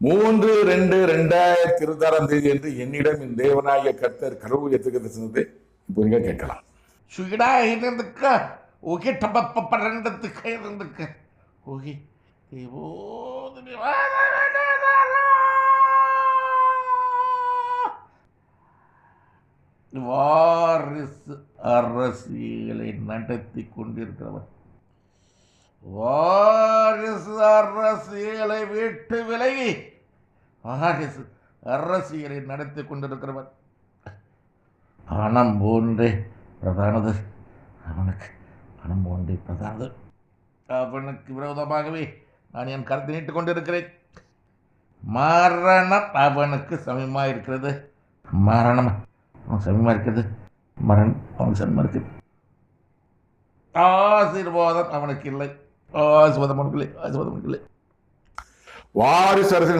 3/2/2026 என்று என்னிடம் என் தேவனாகிய கர்த்தர் கடவுள் எத்துக்கிறது சொன்னது இப்போ நீங்க கேட்கலாம். சுகிடா இருந்துக்க ஓகே டப்பப்பரண்டத்துக்கு இருந்துக்க ஓகே வாரிசு அரசியலை நடத்தி கொண்டிருக்கிறவர், வாரிசு அரசியலை விட்டு விலகி வாரிசு அரசியலை நடத்தி கொண்டிருக்கிறவர், பணம் போன்றே பிரதானது அவனுக்கு, பணம் போன்றே பிரதானது அவனுக்கு விரோதமாகவே நான் என் கருத்தை நீட்டுக் கொண்டிருக்கிறேன். மரணம் அவனுக்கு சமயமாக இருக்கிறது, மரணம் அவன் சமயமாக இருக்கிறது, மரணம் அவனுக்கு சமயமாக இருக்கிறது. ஆசீர்வாதம் அவனுக்கு இல்லை, ஆசீர்வாதம் அவனுக்கு இல்லை, ஆசீர்வாதம் அவனுக்கு இல்லை. வாரிசு அரசியல்